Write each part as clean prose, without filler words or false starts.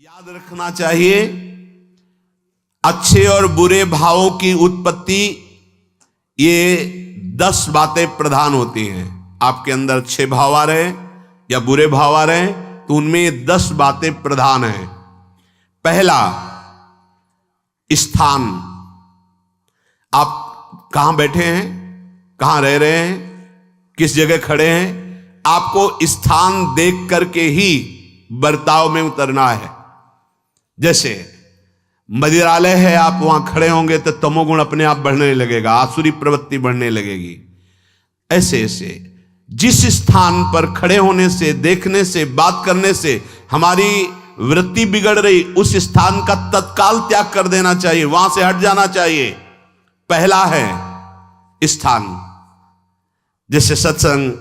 याद रखना चाहिए, अच्छे और बुरे भावों की उत्पत्ति, ये 10 बातें प्रधान होती हैं। आपके अंदर अच्छे भाव आ रहे हैं या बुरे भाव आ रहे हैं तो उनमें ये 10 बातें प्रधान हैं। पहला, स्थान। आप कहां बैठे हैं, कहां रह रहे हैं, किस जगह खड़े हैं, आपको स्थान देख करके ही बर्ताव में उतरना है। जैसे मदिरालय है, आप वहां खड़े होंगे तो तमोगुण अपने आप बढ़ने लगेगा, आसुरी प्रवृत्ति बढ़ने लगेगी। ऐसे ऐसे जिस स्थान पर खड़े होने से, देखने से, बात करने से हमारी वृत्ति बिगड़ रही, उस स्थान का तत्काल त्याग कर देना चाहिए, वहां से हट जाना चाहिए। पहला है स्थान। जैसे सत्संग,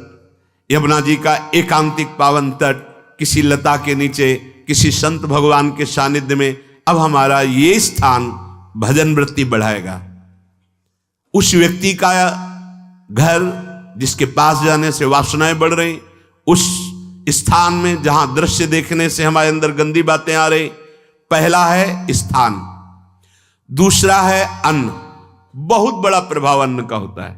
यमुना जी का एकांतिक पावन तट, किसी लता के नीचे, किसी संत भगवान के सानिध्य में, अब हमारा ये स्थान भजन वृत्ति बढ़ाएगा। उस व्यक्ति का घर जिसके पास जाने से वासनाएं बढ़ रही, उस स्थान में जहां दृश्य देखने से हमारे अंदर गंदी बातें आ रही, पहला है स्थान। दूसरा है अन्न। बहुत बड़ा प्रभाव अन्न का होता है।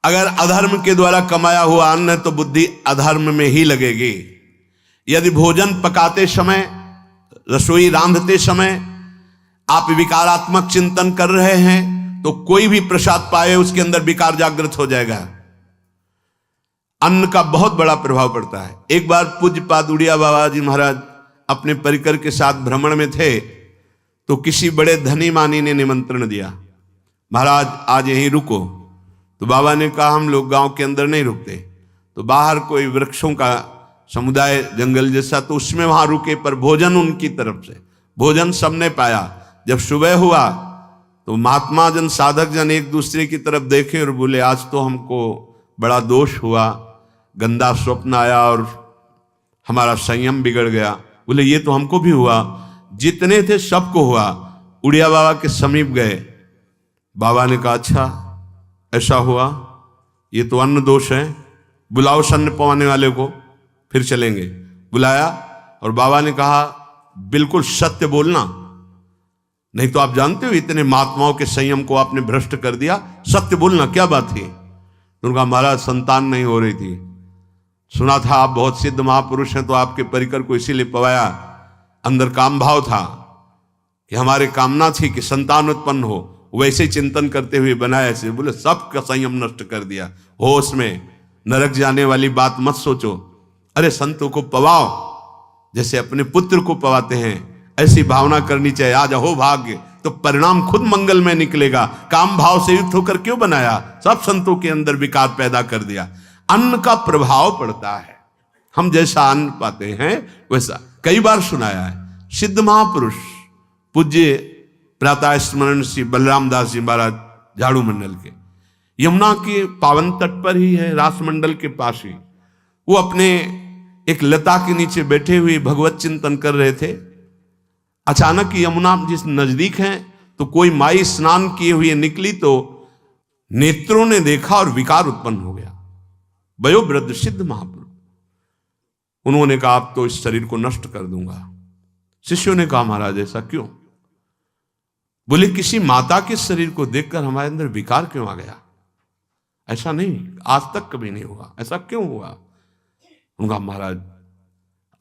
अगर अधर्म के द्वारा कमाया हुआ अन्न है तो बुद्धि अधर्म में ही लगेगी। यदि भोजन पकाते समय, रसोई रांधते समय आप विकारात्मक चिंतन कर रहे हैं तो कोई भी प्रसाद पाए उसके अंदर विकार जागृत हो जाएगा। अन्न का बहुत बड़ा प्रभाव पड़ता है। एक बार पूज्य पाद उड़िया बाबा जी महाराज अपने परिकर के साथ भ्रमण में थे तो किसी बड़े धनी मानी ने निमंत्रण दिया, महाराज आज यहीं रुको। तो बाबा ने कहा हम लोग गांव के अंदर नहीं रुकते, तो बाहर कोई वृक्षों का समुदाय, जंगल जैसा, तो उसमें वहां रुके, पर भोजन उनकी तरफ से, भोजन सबने पाया। जब सुबह हुआ तो महात्मा जन, साधक जन एक दूसरे की तरफ देखे और बोले आज तो हमको बड़ा दोष हुआ, गंदा स्वप्न आया और हमारा संयम बिगड़ गया। बोले ये तो हमको भी हुआ, जितने थे सबको हुआ। उड़िया बाबा के समीप गए, बाबा ने कहा अच्छा ऐसा हुआ, ये तो अन्न दोष है, बुलाओ सन्न पवाने वाले को, फिर चलेंगे। बुलाया और बाबा ने कहा बिल्कुल सत्य बोलना, नहीं तो आप जानते हो इतने महात्माओं के संयम को आपने भ्रष्ट कर दिया, सत्य बोलना, क्या बात थी? उनका महाराज संतान नहीं हो रही थी, सुना था आप बहुत सिद्ध महापुरुष हैं तो आपके परिकर को इसीलिए पवाया, अंदर काम भाव था कि हमारे कामना थी कि संतान उत्पन्न हो, वैसे चिंतन करते हुए बनाया से। बोले सबका संयम नष्ट कर दिया, होश में, नरक जाने वाली बात मत सोचो। अरे संतों को पवाओ जैसे अपने पुत्र को पवाते हैं, ऐसी भावना करनी चाहिए। आज हो भाग्य तो परिणाम खुद मंगल में निकलेगा। काम भाव से युक्त होकर क्यों बनाया? सब संतों के अंदर विकार पैदा कर दिया। अन्न का प्रभाव पड़ता है, हम जैसा अन्न पाते हैं वैसा। कई बार सुनाया है, सिद्ध महापुरुष पूज्य प्रातः स्मरण श्री बलराम दास जी महाराज झाड़ू मंडल के, यमुना के पावन तट पर ही है, रास मंडल के पास ही, वो अपने एक लता के नीचे बैठे हुए भगवत चिंतन कर रहे थे। अचानक यमुना जिस नजदीक है तो कोई माई स्नान किए हुए निकली तो नेत्रों ने देखा और विकार उत्पन्न हो गया। वयोवृद्ध सिद्ध महापुरुष, उन्होंने कहा आप तो इस शरीर को नष्ट कर दूंगा। शिष्यों ने कहा महाराज ऐसा क्यों? बोले किसी माता के शरीर को देखकर हमारे अंदर विकार क्यों आ गया? ऐसा नहीं, आज तक कभी नहीं हुआ, ऐसा क्यों हुआ? उनका महाराज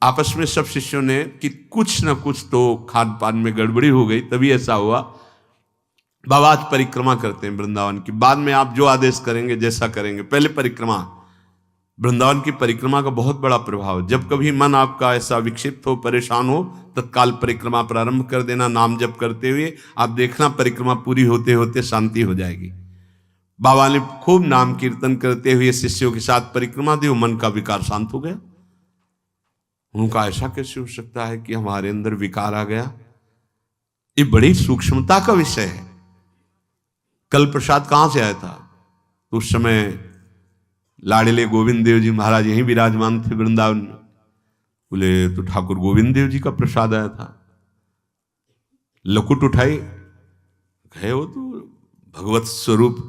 आपस में सब शिष्यों ने कि कुछ ना कुछ तो खान पान में गड़बड़ी हो गई तभी ऐसा हुआ। बाबा आज परिक्रमा करते हैं वृंदावन की, बाद में आप जो आदेश करेंगे जैसा करेंगे, पहले परिक्रमा। वृंदावन की परिक्रमा का बहुत बड़ा प्रभाव। जब कभी मन आपका ऐसा विक्षिप्त हो, परेशान हो, तत्काल परिक्रमा प्रारंभ कर देना, नाम जप करते हुए। आप देखना परिक्रमा पूरी होते होते शांति हो जाएगी। बाबा ने खूब नाम कीर्तन करते हुए शिष्यों के साथ परिक्रमा दी, मन का विकार शांत हो गया। उनका ऐसा कैसे हो सकता है कि हमारे अंदर विकार आ गया? ये बड़ी सूक्ष्मता का विषय है। कल प्रसाद कहां से आया था? तो उस समय लाड़िले गोविंद देव जी महाराज यहीं विराजमान थे वृंदावन में। बोले तो ठाकुर गोविंद देव जी का प्रसाद आया था। लकुट उठाई, गए वो तो भगवत स्वरूप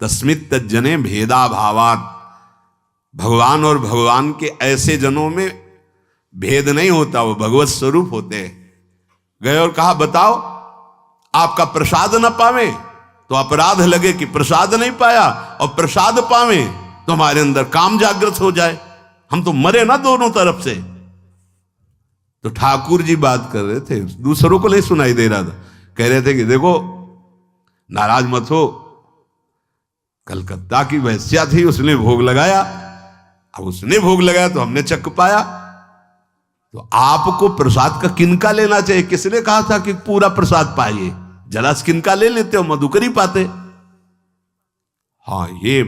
तस्मित तज्जने भेदा भावात, भगवान और भगवान के ऐसे जनों में भेद नहीं होता, वो भगवत स्वरूप होते हैं। गए और कहा बताओ आपका प्रसाद न पावे तो अपराध लगे कि प्रसाद नहीं पाया, और प्रसाद पावे तो हमारे अंदर काम जागृत हो जाए, हम तो मरे ना दोनों तरफ से। तो ठाकुर जी बात कर रहे थे, दूसरों को नहीं सुनाई दे रहा था। कह रहे थे कि देखो नाराज मत हो, कलकत्ता की वैश्या थी, उसने भोग लगाया, अब उसने भोग लगाया तो हमने चख पाया, तो आपको प्रसाद का किनका लेना चाहिए? किसने कहा था कि पूरा प्रसाद पाइए? जरा किनका ले लेते हो, मधुकरी पाते। हाँ ये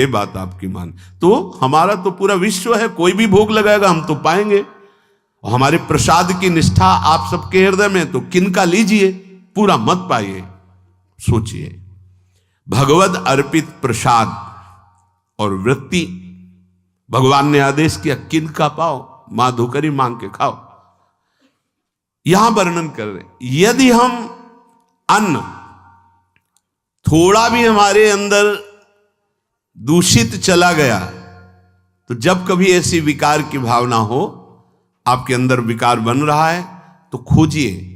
बात आपकी मान, तो हमारा तो पूरा विश्व है, कोई भी भोग लगाएगा हम तो पाएंगे। और हमारे प्रसाद की निष्ठा आप सबके हृदय में, तो किनका लीजिए, पूरा मत पाइए। सोचिए, भगवद अर्पित प्रसाद और वृत्ति भगवान ने आदेश किया किनका पाओ, माधुकरी मांग के खाओ। यहां वर्णन कर रहे यदि हम अन्न थोड़ा भी हमारे अंदर दूषित चला गया, तो जब कभी ऐसी विकार की भावना हो, आपके अंदर विकार बन रहा है, तो खोजिए।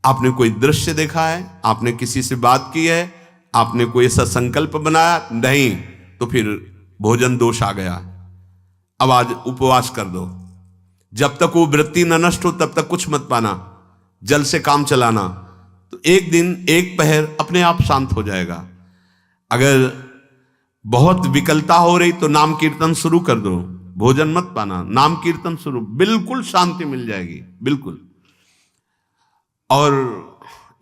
आपने कोई दृश्य देखा है, आपने किसी से बात की है, आपने कोई ऐसा संकल्प बनाया नहीं, तो फिर भोजन दोष आ गया, अब आज उपवास कर दो। जब तक वो वृत्ति न नष्ट हो तब तक कुछ मत पाना, जल से काम चलाना, तो एक दिन एक पहर अपने आप शांत हो जाएगा। अगर बहुत विकलता हो रही तो नाम कीर्तन शुरू कर दो, भोजन मत पाना, नाम कीर्तन शुरू, बिल्कुल शांति मिल जाएगी, बिल्कुल। और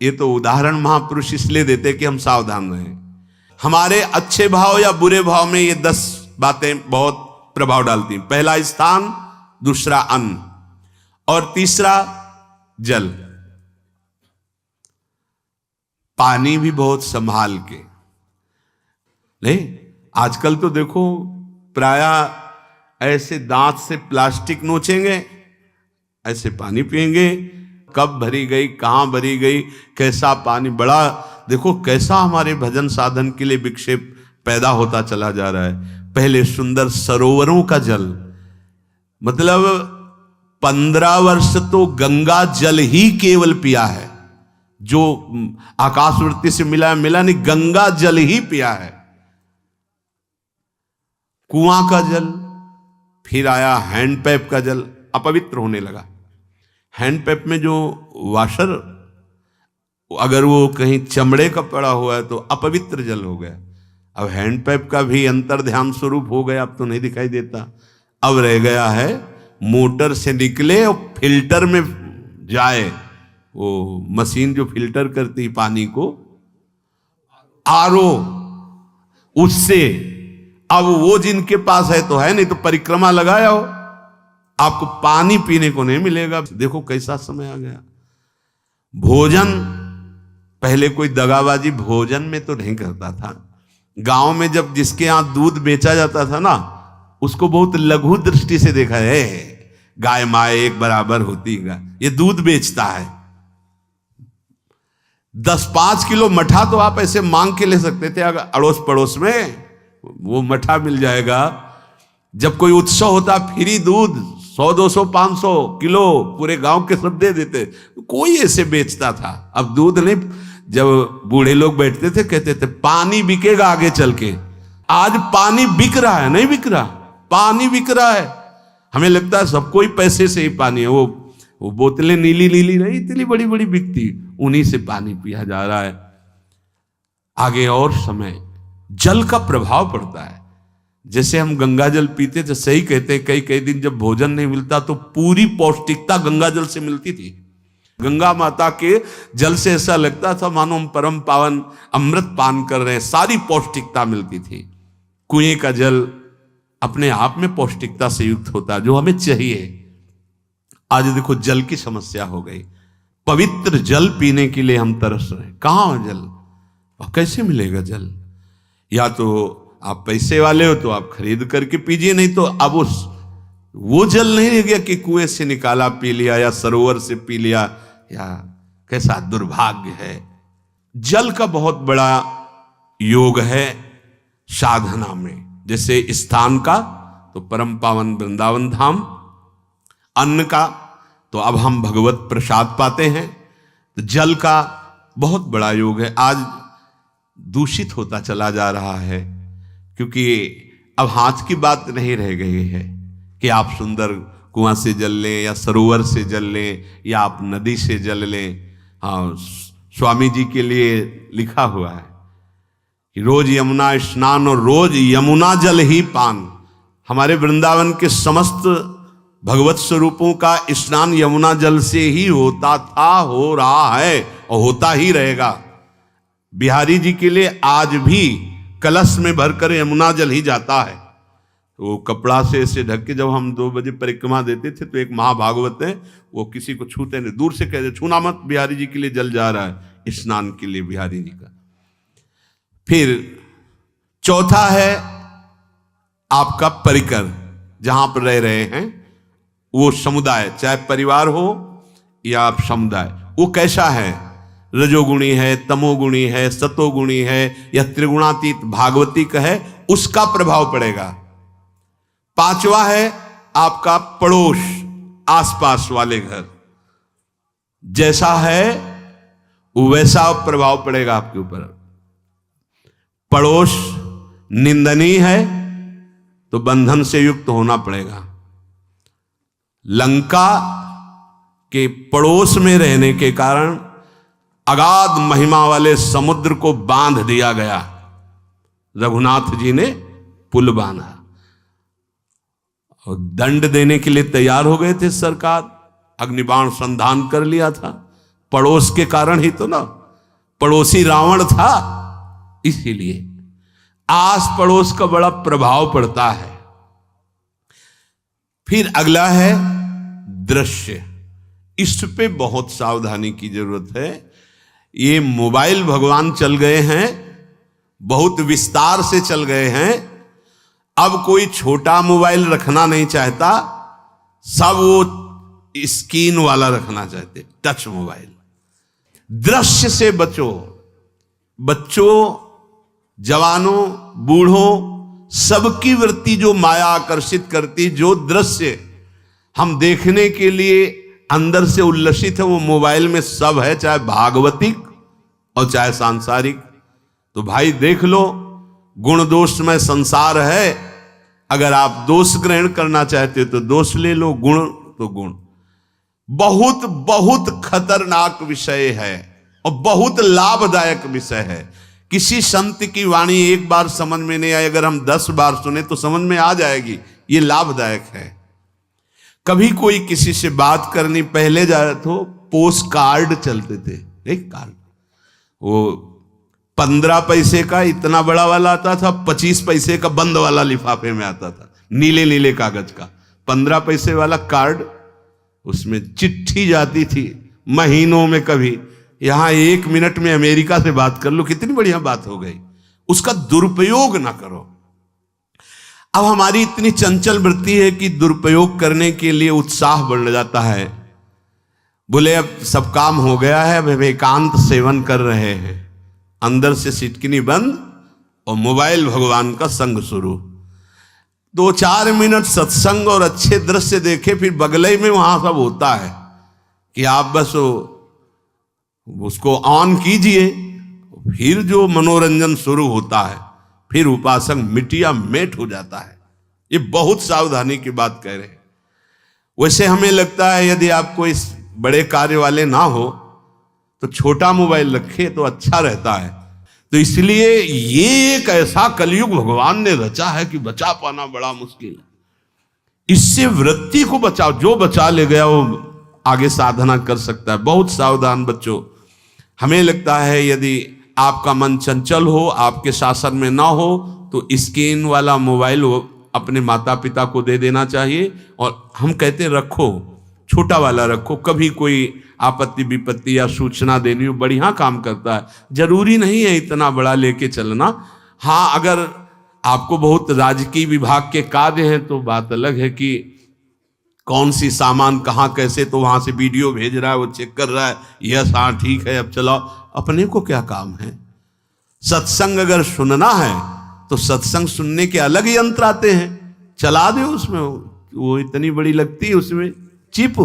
ये तो उदाहरण महापुरुष इसलिए देते कि हम सावधान रहें। हमारे अच्छे भाव या बुरे भाव में ये 10 बातें बहुत प्रभाव डालती हैं। पहला स्थान, दूसरा अन्न, और तीसरा जल। पानी भी बहुत संभाल के नहीं, आजकल तो देखो प्रायः ऐसे दांत से प्लास्टिक नोचेंगे, ऐसे पानी पिएंगे, कब भरी गई, कहां भरी गई, कैसा पानी, बड़ा देखो कैसा हमारे भजन साधन के लिए विक्षेप पैदा होता चला जा रहा है। पहले सुंदर सरोवरों का जल, मतलब 15 वर्ष तो गंगा जल ही केवल पिया है, जो आकाशवृत्ति से मिला नहीं, गंगा जल ही पिया है। कुआं का जल, फिर आया हैंडपैप का जल, अपवित्र होने लगा। हैंडपैप में जो वाशर, अगर वो कहीं चमड़े का पड़ा हुआ है तो अपवित्र जल हो गया। अब हैंडपैप का भी अंतर ध्यान स्वरूप हो गया, अब तो नहीं दिखाई देता। अब रह गया है मोटर से निकले और फिल्टर में जाए, वो मशीन जो फिल्टर करती पानी को, आरओ, उससे। अब वो जिनके पास है तो है, नहीं तो परिक्रमा लगाया हो, आपको पानी पीने को नहीं मिलेगा। देखो कैसा समय आ गया। भोजन, पहले कोई दगाबाजी भोजन में तो नहीं करता था। गांव में जब जिसके यहां दूध बेचा जाता था ना, उसको बहुत लघु दृष्टि से देखा है, गाय माए एक बराबर होती है, ये दूध बेचता है। 10-5 किलो मठा तो आप ऐसे मांग के ले सकते थे, अगर अड़ोस पड़ोस में वो मठा मिल जाएगा। जब कोई उत्सव होता, फ्री दूध 100, 200, 500 किलो पूरे गांव के सब दे देते, कोई ऐसे बेचता था। अब दूध नहीं, जब बूढ़े लोग बैठते थे कहते थे पानी बिकेगा आगे चल के। आज पानी बिक रहा है, नहीं बिक रहा, पानी बिक रहा है। हमें लगता है सबको ही पैसे से ही पानी है, वो बोतलें नीली नीली नहीं, इतनी बड़ी बड़ी बिकती, उन्हीं से पानी पिया जा रहा है। आगे और समय जल का प्रभाव पड़ता है। जैसे हम गंगा जल पीते थे, सही कहते हैं, कई कई दिन जब भोजन नहीं मिलता तो पूरी पौष्टिकता गंगा जल से मिलती थी। गंगा माता के जल से ऐसा लगता था मानो हम परम पावन अमृत पान कर रहे हैं, सारी पौष्टिकता मिलती थी। कुएं का जल अपने आप में पौष्टिकता से युक्त होता है, जो हमें चाहिए। आज देखो जल की समस्या हो गई, पवित्र जल पीने के लिए हम तरस रहे हैं। कहाँ हो जल, और कैसे मिलेगा जल? या तो आप पैसे वाले हो तो आप खरीद करके पीजिए, नहीं तो अब वो जल नहीं रह गया कि कुएं से निकाला पी लिया या सरोवर से पी लिया, या कैसा दुर्भाग्य है। जल का बहुत बड़ा योग है साधना में। जैसे स्थान का तो परम पावन वृंदावन धाम, अन्न का तो अब हम भगवत प्रसाद पाते हैं, तो जल का बहुत बड़ा योग है। आज दूषित होता चला जा रहा है, क्योंकि अब हाथ की बात नहीं रह गई है कि आप सुंदर कुआं से जल लें या सरोवर से जल लें या आप नदी से जल लें। हाँ, स्वामी जी के लिए लिखा हुआ है कि रोज यमुना स्नान और रोज यमुना जल ही पान। हमारे वृंदावन के समस्त भगवत स्वरूपों का स्नान यमुना जल से ही होता था, हो रहा है और होता ही रहेगा। बिहारी जी के लिए आज भी कलश में भरकर यमुना जल ही जाता है। तो कपड़ा से ऐसे ढक के जब हम 2 बजे परिक्रमा देते थे तो एक महाभागवत है, वो किसी को छूते नहीं, दूर से कहते छूना मत, बिहारी जी के लिए जल जा रहा है स्नान के लिए बिहारी जी का। फिर चौथा है आपका परिकर, जहां पर रह रहे हैं वो समुदाय, चाहे परिवार हो या आप समुदाय, वो कैसा है, रजोगुणी है, तमोगुणी है, सतोगुणी है या त्रिगुणातीत भागवतिक है, उसका प्रभाव पड़ेगा। पांचवा है आपका पड़ोस, आसपास वाले घर, जैसा है वैसा प्रभाव पड़ेगा आपके ऊपर। पड़ोस निंदनीय है तो बंधन से युक्त होना पड़ेगा। लंका के पड़ोस में रहने के कारण अगाध महिमा वाले समुद्र को बांध दिया गया, रघुनाथ जी ने पुल बांधा और दंड देने के लिए तैयार हो गए थे सरकार, अग्निबाण संधान कर लिया था, पड़ोस के कारण ही तो ना, पड़ोसी रावण था, इसीलिए आस पड़ोस का बड़ा प्रभाव पड़ता है। फिर अगला है दृश्य, इस पे बहुत सावधानी की जरूरत है। ये मोबाइल भगवान चल गए हैं, बहुत विस्तार से चल गए हैं, अब कोई छोटा मोबाइल रखना नहीं चाहता, सब वो स्क्रीन वाला रखना चाहते, टच मोबाइल। दृश्य से बचो, बच्चों, जवानों, बूढ़ों, सबकी वृत्ति जो माया आकर्षित करती, जो दृश्य हम देखने के लिए अंदर से उल्लसित है, वो मोबाइल में सब है, चाहे भागवतिक और चाहे सांसारिक। तो भाई देख लो, गुण दोष में संसार है, अगर आप दोष ग्रहण करना चाहते हो तो दोष ले लो, गुण तो गुण। बहुत बहुत खतरनाक विषय है और बहुत लाभदायक विषय है। किसी संत की वाणी एक बार समझ में नहीं आई, अगर हम 10 बार सुने तो समझ में आ जाएगी, ये लाभदायक है। कभी कोई किसी से बात करनी, पहले जाए तो पोस्ट कार्ड चलते थे, एक कार्ड, वो 15 पैसे का इतना बड़ा वाला आता था, 25 पैसे का बंद वाला लिफाफे में आता था, नीले नीले कागज का 15 पैसे वाला कार्ड, उसमें चिट्ठी जाती थी महीनों में। कभी यहां 1 मिनट में अमेरिका से बात कर लो, कितनी बढ़िया बात हो गई। उसका दुरुपयोग ना करो। अब हमारी इतनी चंचल वृत्ति है कि दुरुपयोग करने के लिए उत्साह बढ़ जाता है। बोले अब सब काम हो गया है, अब एकांत सेवन कर रहे हैं, अंदर से सिटकिनी बंद और मोबाइल भगवान का संग शुरू। 2-4 मिनट सत्संग और अच्छे दृश्य देखे, फिर बगले में वहां सब होता है कि आप बस उसको ऑन कीजिए, फिर जो मनोरंजन शुरू होता है, फिर उपासक मिटिया मेट हो जाता है। ये बहुत सावधानी की बात कह रहे हैं। वैसे हमें लगता है यदि आपको इस बड़े कार्य वाले ना हो तो छोटा मोबाइल रखे तो अच्छा रहता है। तो इसलिए ये एक ऐसा कलयुग भगवान ने रचा है कि बचा पाना बड़ा मुश्किल है। इससे वृत्ति को बचाओ, जो बचा ले गया वो आगे साधना कर सकता है। बहुत सावधान बच्चों। हमें लगता है यदि आपका मन चंचल हो, आपके शासन में ना हो, तो स्क्रीन वाला मोबाइल अपने माता पिता को दे देना चाहिए। और हम कहते रखो, छोटा वाला रखो, कभी कोई आपत्ति विपत्ति या सूचना देनी हो, बढ़िया काम करता है। जरूरी नहीं है इतना बड़ा लेके चलना। हाँ, अगर आपको बहुत राजकीय विभाग के कार्य हैं तो बात अलग है कि कौन सी सामान कहाँ कैसे, तो वहां से वीडियो भेज रहा है, वो चेक कर रहा है, यस हाँ ठीक है अब चलाओ। अपने को क्या काम है? सत्संग अगर सुनना है तो सत्संग सुनने के अलग यंत्र आते हैं, चला दो उसमें, वो इतनी बड़ी लगती है, उसमें चिप,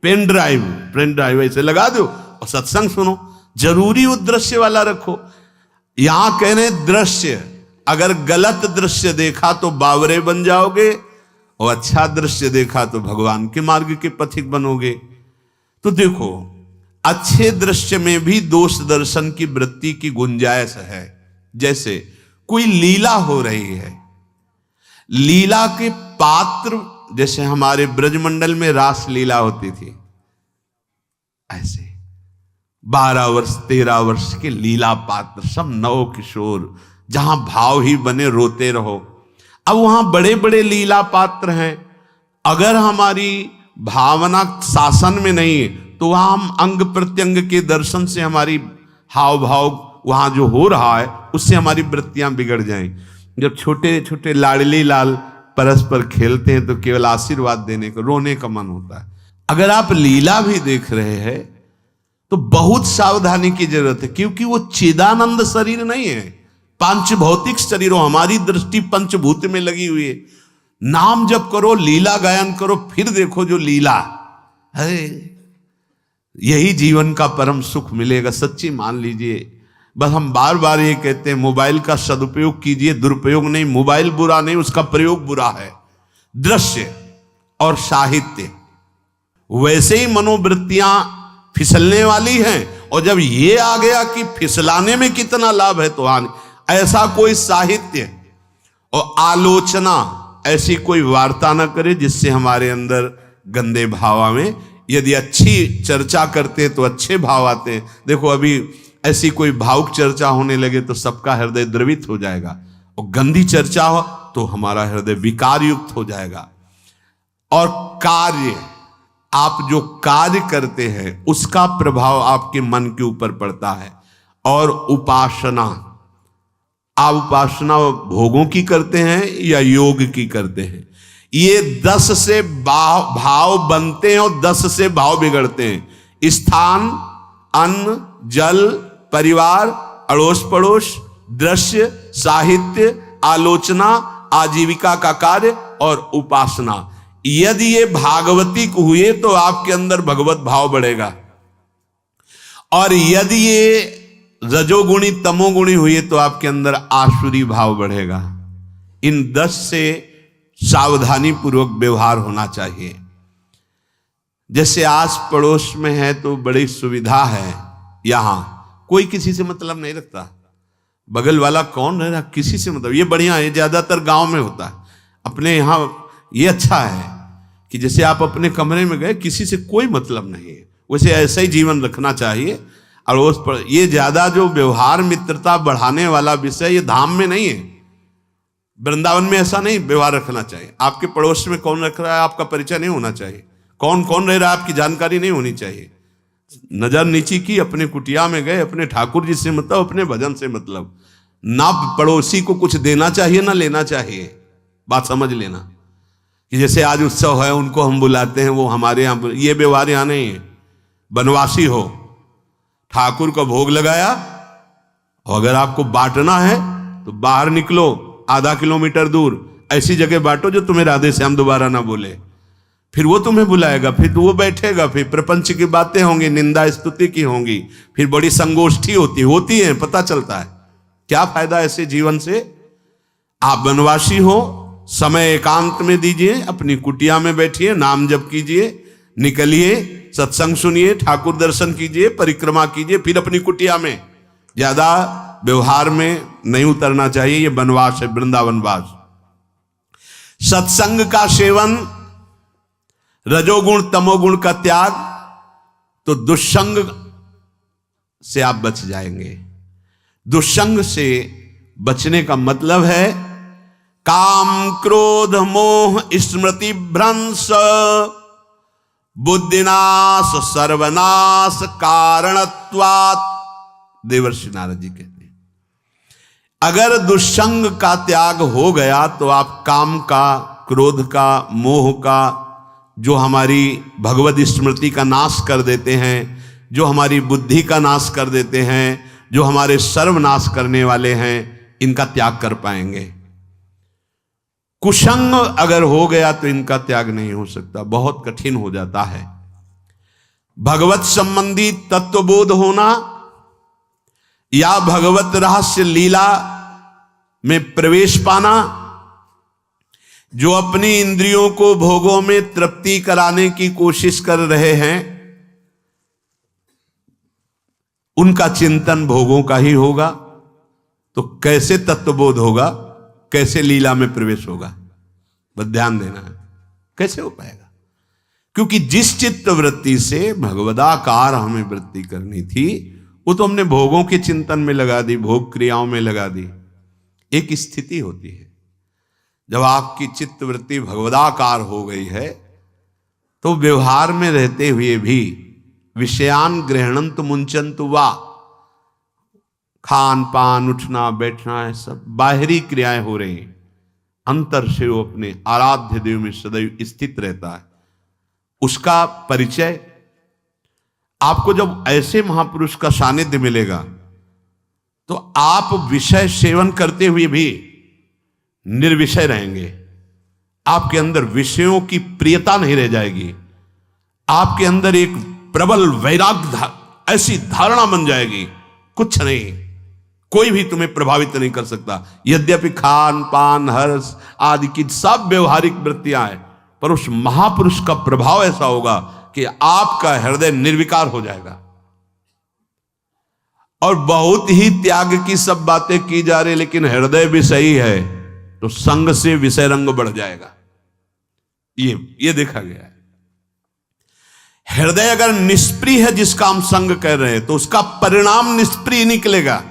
पेन ड्राइव ऐसे लगा दो और सत्संग सुनो। जरूरी वो दृश्य वाला रखो। यहां कह रहे दृश्य, अगर गलत दृश्य देखा तो बावरे बन जाओगे और अच्छा दृश्य देखा तो भगवान के मार्ग के पथिक बनोगे। तो देखो, अच्छे दृश्य में भी दोष दर्शन की वृत्ति की गुंजाइश है। जैसे कोई लीला हो रही है, लीला के पात्र, जैसे हमारे ब्रजमंडल में रास लीला होती थी, ऐसे 12 वर्ष 13 वर्ष के लीला पात्र, सब नव किशोर, जहां भाव ही बने रोते रहो। अब वहां बड़े बड़े लीला पात्र हैं, अगर हमारी भावना शासन में नहीं है तो वहां हम अंग प्रत्यंग के दर्शन से हमारी हाव भाव वहां जो हो रहा है उससे हमारी वृत्तियां बिगड़ जाएं। जब छोटे छोटे लाडली लाल परस्पर खेलते हैं तो केवल आशीर्वाद देने को, रोने का मन होता है। अगर आप लीला भी देख रहे हैं तो बहुत सावधानी की जरूरत है, क्योंकि वो चिदानंद शरीर नहीं है, पांच भौतिक शरीर। हमारी दृष्टि पंचभूत में लगी हुई है। नाम जप करो, लीला गायन करो, फिर देखो जो लीला है, यही जीवन का परम सुख मिलेगा। सच्ची मान लीजिए। बस हम बार बार ये कहते हैं, मोबाइल का सदुपयोग कीजिए, दुरुपयोग नहीं। मोबाइल बुरा नहीं, उसका प्रयोग बुरा है। दृश्य और साहित्य, वैसे ही मनोवृत्तियां फिसलने वाली हैं, और जब ये आ गया कि फिसलाने में कितना लाभ है तो ऐसा कोई साहित्य और आलोचना, ऐसी कोई वार्ता ना करे जिससे हमारे अंदर गंदे भाव आवे। यदि अच्छी चर्चा करते हैं तो अच्छे भाव आते हैं। देखो, अभी ऐसी कोई भावुक चर्चा होने लगे तो सबका हृदय द्रवित हो जाएगा, और गंदी चर्चा हो तो हमारा हृदय विकार युक्त हो जाएगा। और कार्य, आप जो कार्य करते हैं उसका प्रभाव आपके मन के ऊपर पड़ता है। और उपासना, आप उपासना भोगों की करते हैं या योग की करते हैं, ये 10 से भाव बनते हैं और 10 से भाव बिगड़ते हैं। स्थान, अन्न, जल, परिवार, अड़ोस पड़ोस, दृश्य, साहित्य, आलोचना, आजीविका का कार्य और उपासना। यदि ये भागवतिक हुए तो आपके अंदर भगवत भाव बढ़ेगा, और यदि ये रजोगुणी तमोगुणी हुए तो आपके अंदर आसुरी भाव बढ़ेगा। इन 10 से सावधानी पूर्वक व्यवहार होना चाहिए। जैसे आस पड़ोस में है तो बड़ी सुविधा है, यहां कोई किसी से मतलब नहीं रखता। बगल वाला कौन रह रहा, किसी से मतलब, ये बढ़िया है। ज्यादातर गांव में होता है। अपने यहां ये अच्छा है कि जैसे आप अपने कमरे में गए, किसी से कोई मतलब नहीं है, वैसे ऐसा ही जीवन रखना चाहिए। अड़ोस पर ये ज्यादा जो व्यवहार मित्रता बढ़ाने वाला विषय, ये धाम में नहीं है। वृंदावन में ऐसा नहीं व्यवहार रखना चाहिए। आपके पड़ोस में कौन रख रहा है आपका परिचय नहीं होना चाहिए, कौन कौन रह रहा है आपकी जानकारी नहीं होनी चाहिए। नजर नीची की, अपने कुटिया में गए, अपने ठाकुर जी से मतलब, अपने भजन से मतलब। ना पड़ोसी को कुछ देना चाहिए ना लेना चाहिए। बात समझ लेना कि जैसे आज उत्सव है, उनको हम बुलाते हैं, वो हमारे यहाँ, ये व्यवहार यहाँ नहीं है। बनवासी हो, ठाकुर का भोग लगाया, और अगर आपको बांटना है तो बाहर निकलो, आधा किलोमीटर दूर ऐसी जगह बांटो जो तुम्हें राधे श्याम दोबारा ना बोले। फिर वो तुम्हें बुलाएगा, फिर वो बैठेगा, फिर प्रपंच की बातें होंगी, निंदा स्तुति की होंगी, फिर बड़ी संगोष्ठी होती है, पता चलता है। क्या फायदा ऐसे जीवन से। आप वनवासी हो, समय एकांत में दीजिए, अपनी कुटिया में बैठिए, नाम जप कीजिए, निकलिए, सत्संग सुनिए, ठाकुर दर्शन कीजिए, परिक्रमा कीजिए, फिर अपनी कुटिया में। ज्यादा व्यवहार में नहीं उतरना चाहिए। ये वनवास है, वृंदावनवास। सत्संग का सेवन, रजोगुण तमोगुण का त्याग, तो दुष्संग से आप बच जाएंगे। दुष्संग से बचने का मतलब है काम क्रोध मोह स्मृति भ्रंश बुद्धिनाश सर्वनाश कारणत्वात्। देवर्षि नारद जी कहते हैं, अगर दुष्संग का त्याग हो गया तो आप काम का, क्रोध का, मोह का, जो हमारी भगवत स्मृति का नाश कर देते हैं, जो हमारी बुद्धि का नाश कर देते हैं, जो हमारे सर्वनाश करने वाले हैं, इनका त्याग कर पाएंगे। कुसंग अगर हो गया तो इनका त्याग नहीं हो सकता, बहुत कठिन हो जाता है। भगवत संबंधी तत्वबोध होना या भगवत रहस्य लीला में प्रवेश पाना, जो अपनी इंद्रियों को भोगों में तृप्ति कराने की कोशिश कर रहे हैं, उनका चिंतन भोगों का ही होगा। तो कैसे तत्वबोध होगा, कैसे लीला में प्रवेश होगा, बस ध्यान देना है, कैसे हो पाएगा? क्योंकि जिस चित्त वृत्ति से भगवदाकार हमें वृत्ति करनी थी, वो तो हमने भोगों के चिंतन में लगा दी, भोग क्रियाओं में लगा दी। एक स्थिति होती है, जब आपकी चित्त वृत्ति भगवदाकार हो गई है, तो व्यवहार में रहते हुए भी विषयान ग्रहणंत मुंचंत वा, खान पान उठना बैठना है, सब बाहरी क्रियाएं हो रही हैं, अंतर से वो अपने आराध्य देव में सदैव स्थित रहता है। उसका परिचय आपको जब ऐसे महापुरुष का सानिध्य मिलेगा, तो आप विषय सेवन करते हुए भी निर्विषय रहेंगे। आपके अंदर विषयों की प्रियता नहीं रह जाएगी, आपके अंदर एक प्रबल वैराग्य ऐसी धारणा बन जाएगी, कुछ नहीं, कोई भी तुम्हें प्रभावित नहीं कर सकता। यद्यपि खान पान हर्ष आदि की सब व्यवहारिक वृत्तियां हैं, पर उस महापुरुष का प्रभाव ऐसा होगा कि आपका हृदय निर्विकार हो जाएगा। और बहुत ही त्याग की सब बातें की जा रही, लेकिन हृदय भी सही है, तो संग से विषय रंग बढ़ जाएगा। ये देखा गया है। हृदय अगर निष्प्रिय है, जिसका हम संग कर रहे हैं, तो उसका परिणाम निष्प्रिय निकलेगा।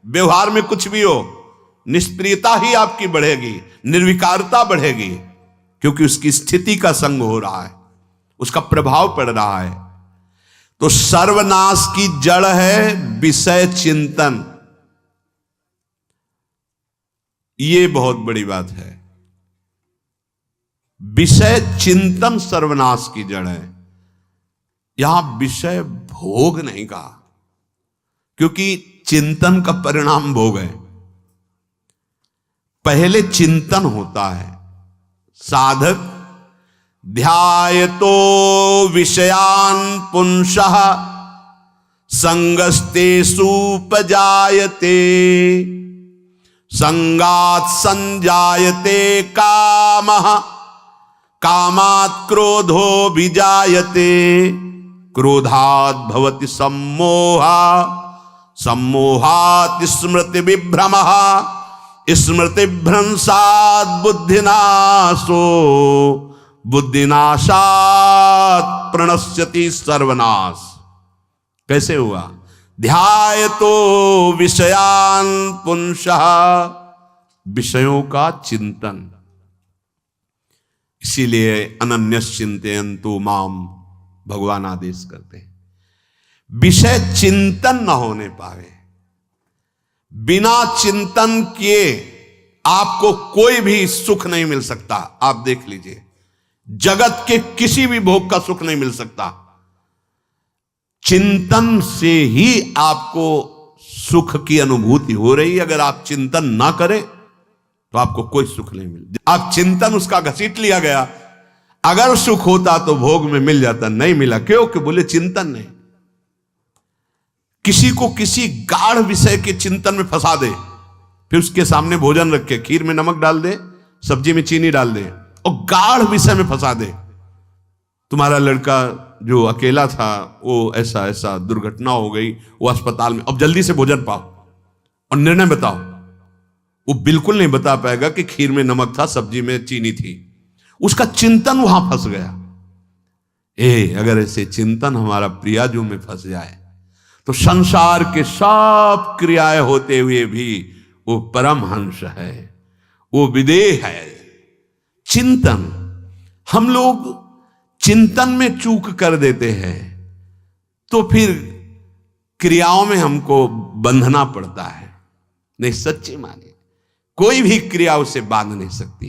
व्यवहार में कुछ भी हो, निष्प्रियता ही आपकी बढ़ेगी, निर्विकारता बढ़ेगी, क्योंकि उसकी स्थिति का संग हो रहा है, उसका प्रभाव पड़ रहा है। तो सर्वनाश की जड़ है विषय चिंतन। ये बहुत बड़ी बात है। विषय चिंतन सर्वनाश की जड़ है। यहां विषय भोग नहीं कहा, क्योंकि चिंतन का परिणाम भोग है। पहले चिंतन होता है। साधक ध्यायतो विषयान पुंसः संगस्तेषु उपजायते, संगात् संजायते कामः, कामात् क्रोधो विजायते, क्रोधात् भवति सम्मोहः, सम्मोहात् स्मृति विभ्रमः, स्मृति भ्रंशात् बुद्धिनाशो, बुद्धिनाशात् प्रणश्यति सर्वनाश। कैसे हुआ? ध्यायतो विषयान पुंसः, विषयों का चिंतन। इसीलिए अनन्यश्चिन्तयन्तु माम भगवान आदेश करते हैं। विषय चिंतन न होने पावे, बिना चिंतन किए आपको कोई भी सुख नहीं मिल सकता। आप देख लीजिए, जगत के किसी भी भोग का सुख नहीं मिल सकता। चिंतन से ही आपको सुख की अनुभूति हो रही है। अगर आप चिंतन ना करें तो आपको कोई सुख नहीं मिल। आप चिंतन उसका घसीट लिया गया। अगर सुख होता तो भोग में मिल जाता, नहीं मिला। क्यों? कि बोले चिंतन नहीं। किसी को किसी गाढ़ विषय के चिंतन में फंसा दे, फिर उसके सामने भोजन रखे, खीर में नमक डाल दे, सब्जी में चीनी डाल दे और गाढ़ विषय में फंसा दे। तुम्हारा लड़का जो अकेला था, वो ऐसा ऐसा दुर्घटना हो गई, वो अस्पताल में, अब जल्दी से भोजन पाओ और निर्णय बताओ। वो बिल्कुल नहीं बता पाएगा कि खीर में नमक था, सब्जी में चीनी थी। उसका चिंतन वहां फंस गया। अगर ऐसे चिंतन हमारा प्रियाजू में फंस जाए तो संसार के सब क्रियाएं होते हुए भी वो परमहंस है, वो विदेह है। चिंतन, हम लोग चिंतन में चूक कर देते हैं तो फिर क्रियाओं में हमको बंधना पड़ता है। नहीं, सच्ची माने कोई भी क्रिया उसे बांध नहीं सकती।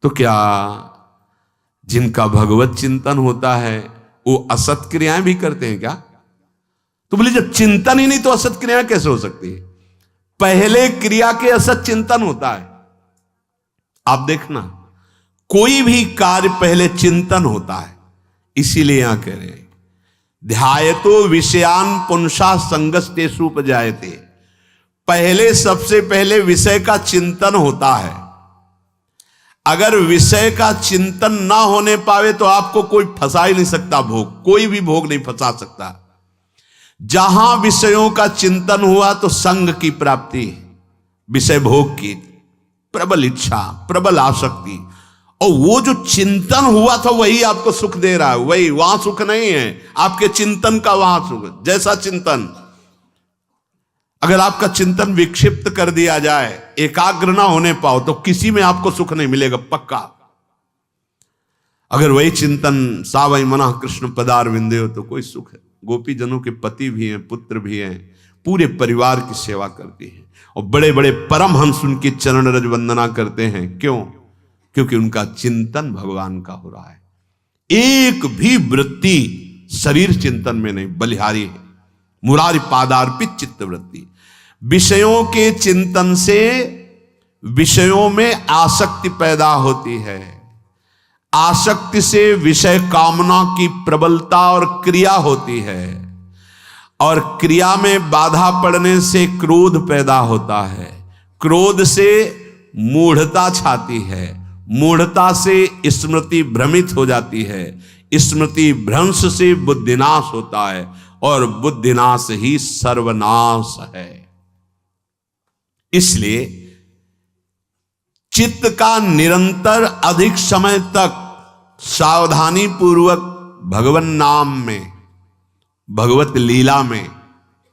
तो क्या जिनका भगवत चिंतन होता है वो असत क्रियाएं भी करते हैं क्या? तो बोले जब चिंतन ही नहीं तो असत क्रियाएं कैसे हो सकती है? पहले क्रिया के असत चिंतन होता है। आप देखना, कोई भी कार्य पहले चिंतन होता है। इसीलिए यहां कह रहे हैं ध्यायतो विषयान पुंसा संगस्तेषु उपजायते। पहले सबसे पहले विषय का चिंतन होता है। अगर विषय का चिंतन ना होने पावे तो आपको कोई फंसा ही नहीं सकता भोग, कोई भी भोग नहीं फंसा सकता। जहां विषयों का चिंतन हुआ तो संग की प्राप्ति, विषय भोग की प्रबल इच्छा, प्रबल आसक्ति, और वो जो चिंतन हुआ था वही आपको सुख दे रहा है। वही, वहां सुख नहीं है, आपके चिंतन का वहां सुख। जैसा चिंतन, अगर आपका चिंतन विक्षिप्त कर दिया जाए, एकाग्र ना होने पाओ, तो किसी में आपको सुख नहीं मिलेगा पक्का। अगर वही चिंतन सावई मना कृष्ण पदार विंदे हो तो कोई सुख है। गोपी जनों के पति भी हैं, पुत्र भी हैं, पूरे परिवार की सेवा करती हैं, और बड़े बड़े परमहंस उनकी चरण रज वंदना करते हैं। क्यों? क्योंकि उनका चिंतन भगवान का हो रहा है। एक भी वृत्ति शरीर चिंतन में नहीं, बलिहारी है। मुरारी पादार्पित चित्त वृत्ति। विषयों के चिंतन से विषयों में आसक्ति पैदा होती है। आसक्ति से विषय कामना की प्रबलता और क्रिया होती है, और क्रिया में बाधा पड़ने से क्रोध पैदा होता है। क्रोध से मूढ़ता छाती है, मूढ़ता से स्मृति भ्रमित हो जाती है, स्मृति भ्रंश से बुद्धिनाश होता है, और बुद्धिनाश ही सर्वनाश है। इसलिए चित्त का निरंतर अधिक समय तक सावधानी पूर्वक भगवन नाम में, भगवत लीला में,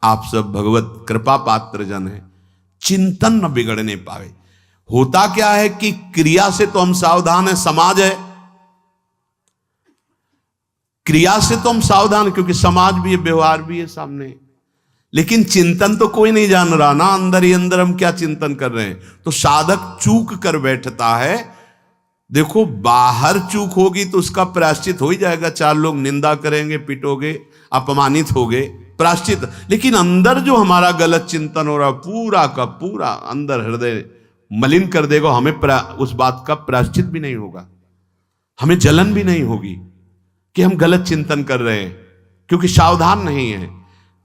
आप सब भगवत कृपा पात्र जन है, चिंतन न बिगड़ने पावे। होता क्या है कि क्रिया से तो हम सावधान है, समाज है, क्रिया से तो हम सावधान, क्योंकि समाज भी है, व्यवहार भी है सामने, लेकिन चिंतन तो कोई नहीं जान रहा ना, अंदर ही अंदर हम क्या चिंतन कर रहे हैं। तो साधक चूक कर बैठता है। देखो, बाहर चूक होगी तो उसका प्रायश्चित हो ही जाएगा, चार लोग निंदा करेंगे, पिटोगे, अपमानित होगे, प्रायश्चित। लेकिन अंदर जो हमारा गलत चिंतन हो रहा, पूरा का पूरा अंदर हृदय मलिन कर देगा, हमें उस बात का प्रायश्चित भी नहीं होगा, हमें जलन भी नहीं होगी कि हम गलत चिंतन कर रहे हैं, क्योंकि सावधान नहीं है।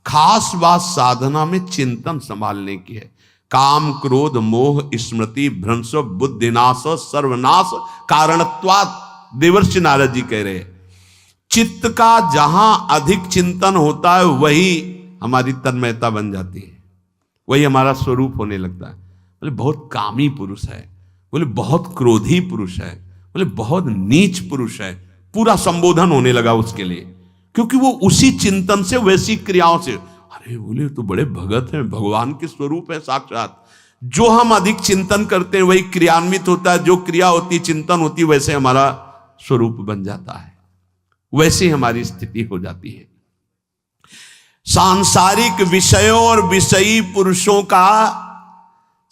खास बात साधना में चिंतन संभालने की है। काम क्रोध मोह स्मृति भ्रंश बुद्धिनाश सर्वनाश कारणत्वात्, देवर्षि नारद जी कह रहे हैं। चित्त का जहां अधिक चिंतन होता है वही हमारी तन्मयता बन जाती है, वही हमारा स्वरूप होने लगता है। बोले बहुत कामी पुरुष है, बोले बहुत क्रोधी पुरुष है, बोले बहुत नीच पुरुष है, पूरा संबोधन होने लगा उसके लिए, क्योंकि वो उसी चिंतन से, वैसी क्रियाओं से। अरे बोले तो बड़े भगत हैं, भगवान के स्वरूप है साक्षात। जो हम अधिक चिंतन करते हैं वही क्रियान्वित होता है, जो क्रिया होती, चिंतन होती, वैसे हमारा स्वरूप बन जाता है, वैसे हमारी स्थिति हो जाती है। सांसारिक विषयों और विषयी पुरुषों का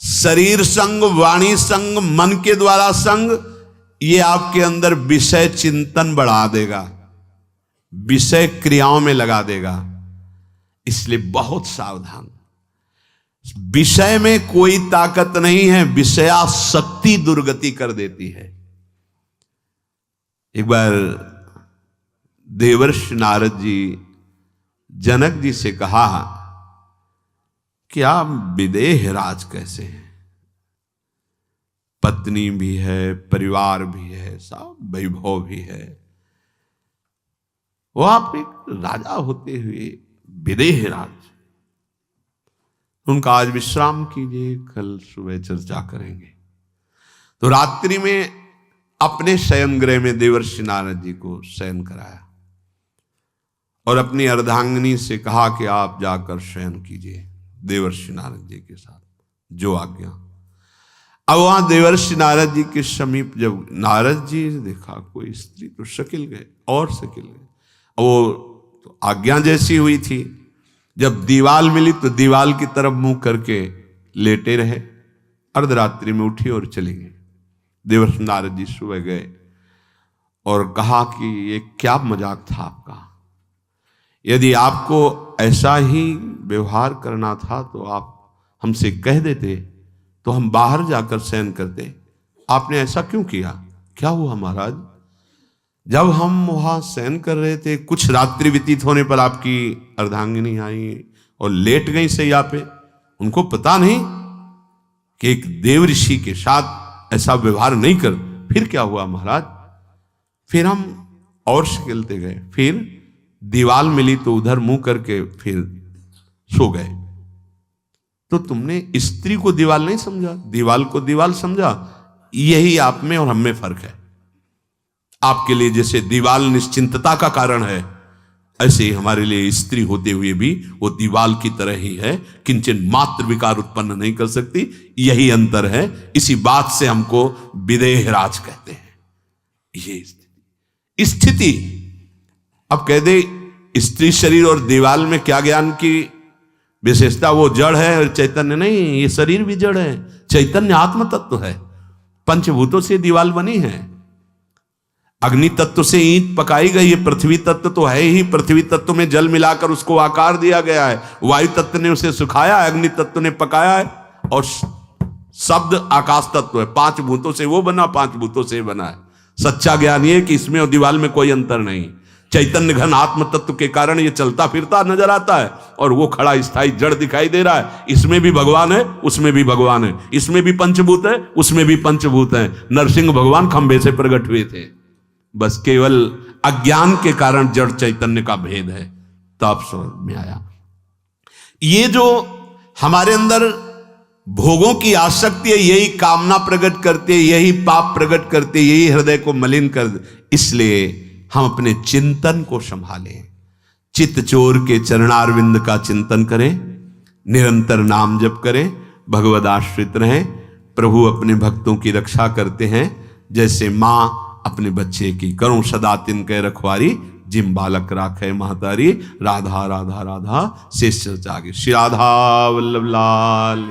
शरीर संग, वाणी संग, मन के द्वारा संग, ये आपके अंदर विषय चिंतन बढ़ा देगा, विषय क्रियाओं में लगा देगा। इसलिए बहुत सावधान। विषय में कोई ताकत नहीं है, विषयासक्ति दुर्गति कर देती है। एक बार देवर्षि नारद जी जनक जी से कहा कि आप विदेह राज कैसे हैं, पत्नी भी है, परिवार भी है, सब वैभव भी है, वो आप एक राजा होते हुए विदेह राज। उनका आज विश्राम कीजिए, कल सुबह चर्चा करेंगे। तो रात्रि में अपने शयन गृह में देवर्षि नारद जी को शयन कराया और अपनी अर्धांगिनी से कहा कि आप जाकर शयन कीजिए देवर्षि नारद जी के साथ, जो आज्ञा। अब वहां देवर्षि नारद जी के समीप जब नारद जी ने देखा कोई स्त्री, तो शकिल गए और शकिल गए। वो तो आज्ञा जैसी हुई थी, जब दीवाल मिली तो दीवाल की तरफ मुंह करके लेटे रहे। अर्धरात्रि में उठी और चली गई। देवर्षि नारद जी सुबह गए और कहा कि ये क्या मजाक था आपका, यदि आपको ऐसा ही व्यवहार करना था तो आप हमसे कह देते, तो हम बाहर जाकर शयन करते, आपने ऐसा क्यों किया, क्या हुआ महाराज? जब हम वहां शयन कर रहे थे, कुछ रात्रि व्यतीत होने पर आपकी अर्धांगिनी आई और लेट गई सैया पे। उनको पता नहीं कि एक देव ऋषि के साथ ऐसा व्यवहार नहीं कर। फिर क्या हुआ महाराज? फिर हम और खेलते गए, फिर दीवाल मिली तो उधर मुंह करके फिर सो गए। तो तुमने स्त्री को दीवाल नहीं समझा, दीवाल को दीवाल समझा। यही आप में और हम में फर्क है। आपके लिए जैसे दीवाल निश्चिंतता का कारण है, ऐसे ही हमारे लिए स्त्री होते हुए भी वो दीवाल की तरह ही है, किंचन मात्र विकार उत्पन्न नहीं कर सकती। यही अंतर है। इसी बात से हमको विदेहराज कहते हैं। ये स्थिति अब कह दे, स्त्री शरीर और दीवाल में क्या ज्ञान की विशेषता? वो जड़ है और चैतन्य नहीं। ये शरीर भी जड़ है, चैतन्य आत्म तत्व है। पंचभूतों से दीवाल बनी है। अग्नि तत्व से ईंट पकाई गई है। पृथ्वी तत्व तो है ही, पृथ्वी तत्व में जल मिलाकर उसको आकार दिया गया है। वायु तत्व ने उसे सुखाया है, अग्नि तत्व ने पकाया है, और शब्द आकाश तत्व है। 5 भूतों से वो बना, 5 भूतों से बना है। सच्चा ज्ञान ये कि इसमें और दीवाल में कोई अंतर नहीं। चैतन्य घन आत्म तत्व के कारण ये चलता फिरता नजर आता है, और वो खड़ा स्थायी जड़ दिखाई दे रहा है। इसमें भी भगवान है, उसमें भी भगवान है। इसमें भी पंचभूत है, उसमें भी पंचभूत है। नरसिंह भगवान खंबे से प्रकट हुए थे, बस केवल अज्ञान के कारण जड़ चैतन्य का भेद है। तब समझ में आया। ये जो हमारे अंदर भोगों की आसक्ति है, यही कामना प्रकट करते, यही पाप प्रकट करते, यही हृदय को मलिन कर दे। इसलिए हम अपने चिंतन को संभालें। चित्त चोर के चरणारविंद का चिंतन करें, निरंतर नाम जप करें, भगवद आश्रित रहें। प्रभु अपने भक्तों की रक्षा करते हैं, जैसे मां अपने बच्चे की। करो सदा तिनके रखवारी, जिम बालक राखे महतारी। राधा राधा राधा शेष जागे। श्री राधा वल्लभ लाल।